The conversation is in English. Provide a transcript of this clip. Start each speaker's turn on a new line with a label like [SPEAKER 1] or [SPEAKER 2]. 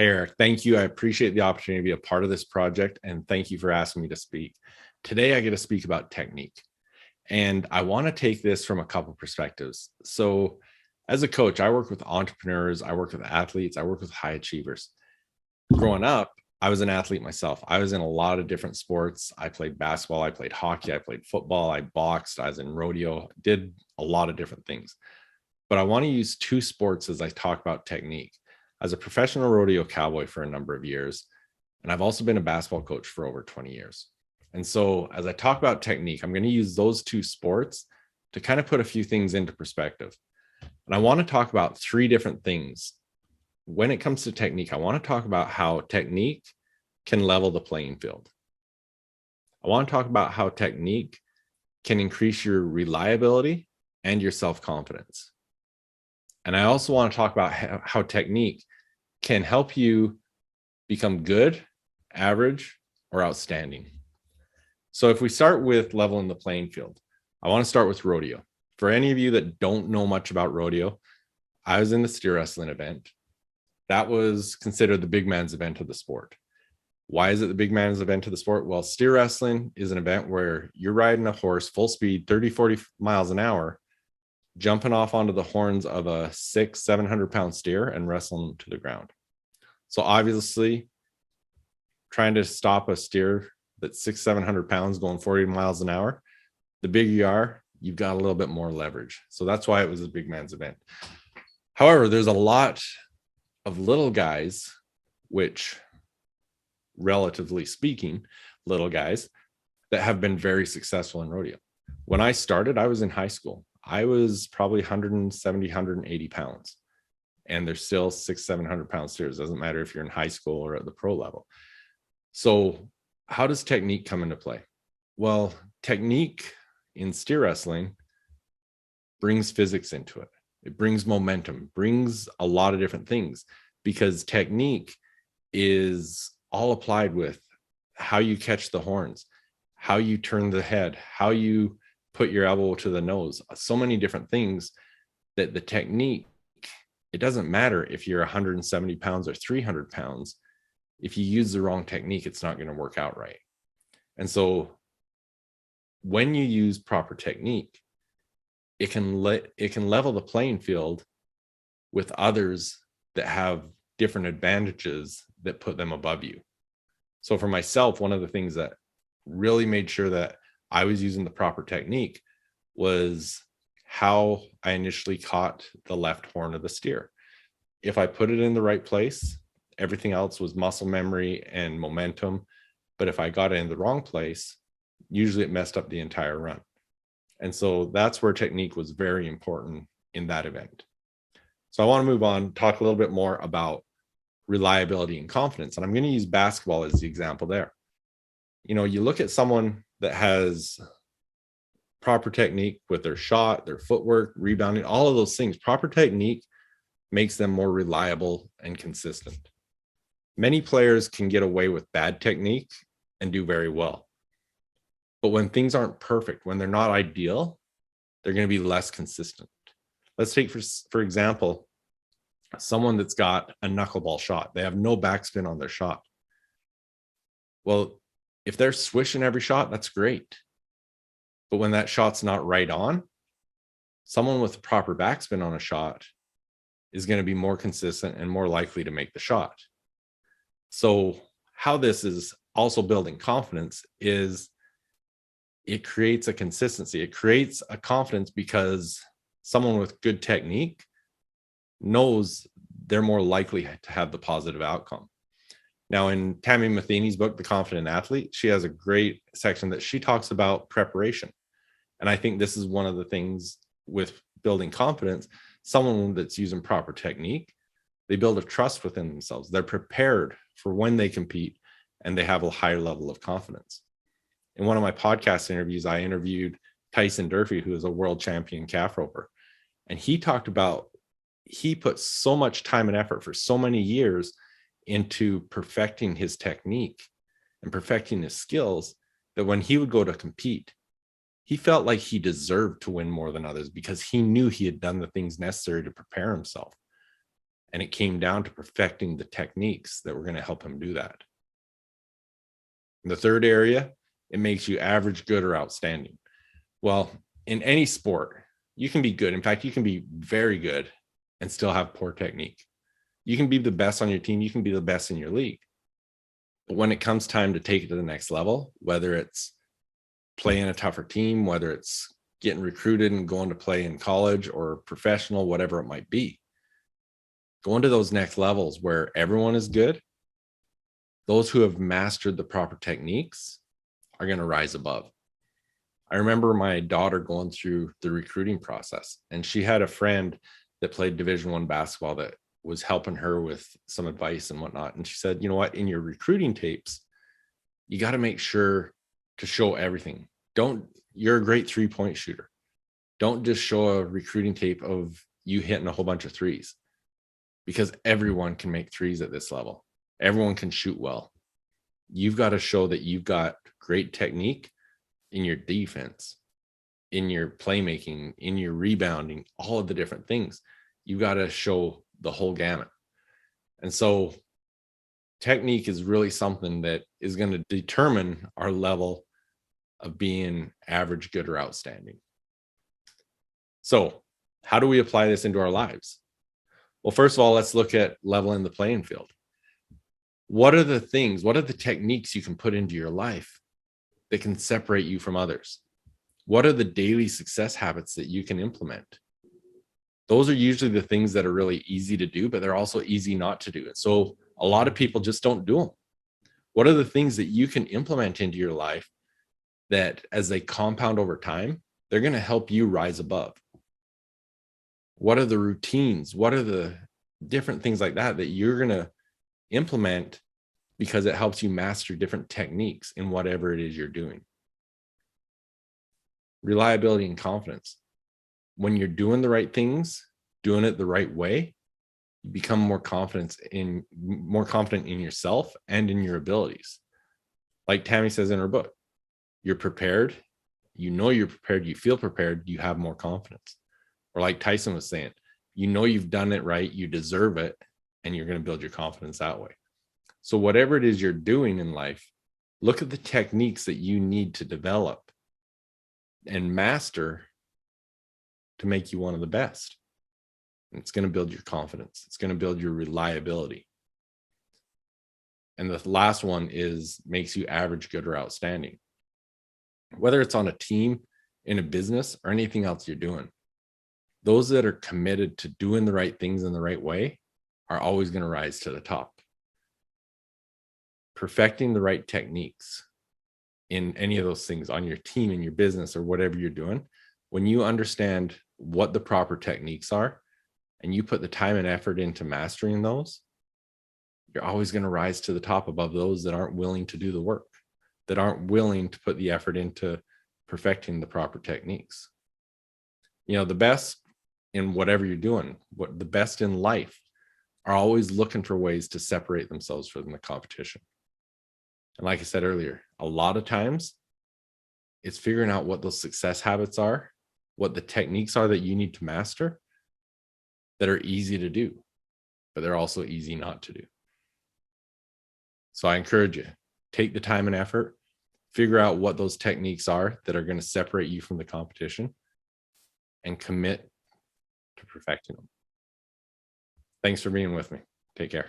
[SPEAKER 1] Hey, Eric, thank you. I appreciate the opportunity to be a part of this project, and thank you for asking me to speak. Today, I get to speak about technique, and I want to take this from a couple perspectives. So, as a coach, I work with entrepreneurs, I work with athletes, I work with high achievers. Growing up, I was an athlete myself. I was in a lot of different sports. I played basketball, I played hockey, I played football, I boxed, I was in rodeo, did a lot of different things. But I want to use two sports as I talk about technique. As a professional rodeo cowboy for a number of years, and I've also been a basketball coach for over 20 years. And so, as I talk about technique, I'm going to use those two sports to kind of put a few things into perspective. And I want to talk about three different things. When it comes to technique, I want to talk about how technique can level the playing field. I want to talk about how technique can increase your reliability and your self-confidence. And I also want to talk about how technique can help you become good, average, or outstanding. So if we start with leveling the playing field, I want to start with rodeo. For any of you that don't know much about rodeo, I was in the steer wrestling event. That was considered the big man's event of the sport. Why is it the big man's event of the sport? Well, steer wrestling is an event where you're riding a horse full speed, 30, 40 miles an hour, jumping off onto the horns of a 700 pound steer and wrestling them to the ground. So obviously, trying to stop a steer that's 700 pounds going 40 miles an hour, the bigger you are, you've got a little bit more leverage. So that's why it was a big man's event. However, there's a lot of little guys, which relatively speaking, little guys that have been very successful in rodeo. When I started, I was in high school. I was probably 170, 180 pounds. And there's still 700 pound steers. Doesn't matter if you're in high school or at the pro level. So how does technique come into play? Well, technique in steer wrestling brings physics into it. It brings momentum, brings a lot of different things, because technique is all applied with how you catch the horns, how you turn the head, how you put your elbow to the nose, so many different things that the technique, it doesn't matter if you're 170 pounds or 300 pounds. If you use the wrong technique, it's not going to work out right. And so when you use proper technique, it can level the playing field with others that have different advantages that put them above you. So for myself, one of the things that really made sure that I was using the proper technique was how I initially caught the left horn of the steer. If I put it in the right place, everything else was muscle memory and momentum. But if I got it in the wrong place, usually it messed up the entire run. And so that's where technique was very important in that event. So I want to move on, talk a little bit more about reliability and confidence. And I'm going to use basketball as the example there. You know, you look at someone that has proper technique with their shot, their footwork, rebounding, all of those things. Proper technique makes them more reliable and consistent. Many players can get away with bad technique and do very well. But when things aren't perfect, when they're not ideal, they're going to be less consistent. Let's take, for example, someone that's got a knuckleball shot. They have no backspin on their shot. Well, if they're swishing every shot, that's great. But when that shot's not right on, someone with proper backspin on a shot is going to be more consistent and more likely to make the shot. So how this is also building confidence is it creates a consistency. It creates a confidence because someone with good technique knows they're more likely to have the positive outcome. Now, in Tammy Matheny's book, The Confident Athlete, she has a great section that she talks about preparation. And I think this is one of the things with building confidence. Someone that's using proper technique, they build a trust within themselves. They're prepared for when they compete, and they have a higher level of confidence. In one of my podcast interviews, I interviewed Tyson Durfee, who is a world champion calf roper. And he talked about, he put so much time and effort for so many years into perfecting his technique and perfecting his skills that when he would go to compete, he felt like he deserved to win more than others because he knew he had done the things necessary to prepare himself. And it came down to perfecting the techniques that were going to help him do that. The third area, it makes you average, good, or outstanding. Well, in any sport, you can be good. In fact, you can be very good and still have poor technique. You can be the best on your team. You can be the best in your league. But when it comes time to take it to the next level, whether it's playing a tougher team, whether it's getting recruited and going to play in college or professional, whatever it might be, going to those next levels where everyone is good, those who have mastered the proper techniques are going to rise above. I remember my daughter going through the recruiting process, and she had a friend that played Division I basketball that was helping her with some advice and whatnot. And she said, you know what, in your recruiting tapes, you got to make sure to show everything. You're a great 3-point shooter. Don't just show a recruiting tape of you hitting a whole bunch of threes, because everyone can make threes at this level. Everyone can shoot well. You've got to show that you've got great technique in your defense, in your playmaking, in your rebounding, all of the different things. You've got to show the whole gamut. And so technique is really something that is going to determine our level of being average, good, or outstanding. So how do we apply this into our lives? Well, first of all, let's look at leveling the playing field. What are the techniques you can put into your life that can separate you from others? What are the daily success habits that you can implement? Those are usually the things that are really easy to do, but they're also easy not to do. And so a lot of people just don't do them. What are the things that you can implement into your life that as they compound over time, they're going to help you rise above? What are the routines? What are the different things like that you're going to implement because it helps you master different techniques in whatever it is you're doing? Reliability and confidence. When you're doing the right things, doing it the right way, you become more confident in yourself and in your abilities. Like Tammy says in her book, you're prepared, you're prepared, you feel prepared, you have more confidence. Or like Tyson was saying, you've done it right, you deserve it, and you're going to build your confidence that way. So whatever it is you're doing in life, look at the techniques that you need to develop and master to make you one of the best. And it's going to build your confidence. It's going to build your reliability. And the last one makes you average, good, or outstanding. Whether it's on a team, in a business, or anything else you're doing, those that are committed to doing the right things in the right way are always going to rise to the top. Perfecting the right techniques in any of those things on your team, in your business, or whatever you're doing, when you understand what the proper techniques are and you put the time and effort into mastering those, you're always going to rise to the top above those that aren't willing to do the work, that aren't willing to put the effort into perfecting the proper techniques. The best in whatever you're doing, the best in life, are always looking for ways to separate themselves from the competition. And like I said earlier, a lot of times it's figuring out what those success habits are, what the techniques are that you need to master that are easy to do, but they're also easy not to do. So I encourage you, take the time and effort, figure out what those techniques are that are going to separate you from the competition, and commit to perfecting them. Thanks for being with me. Take care.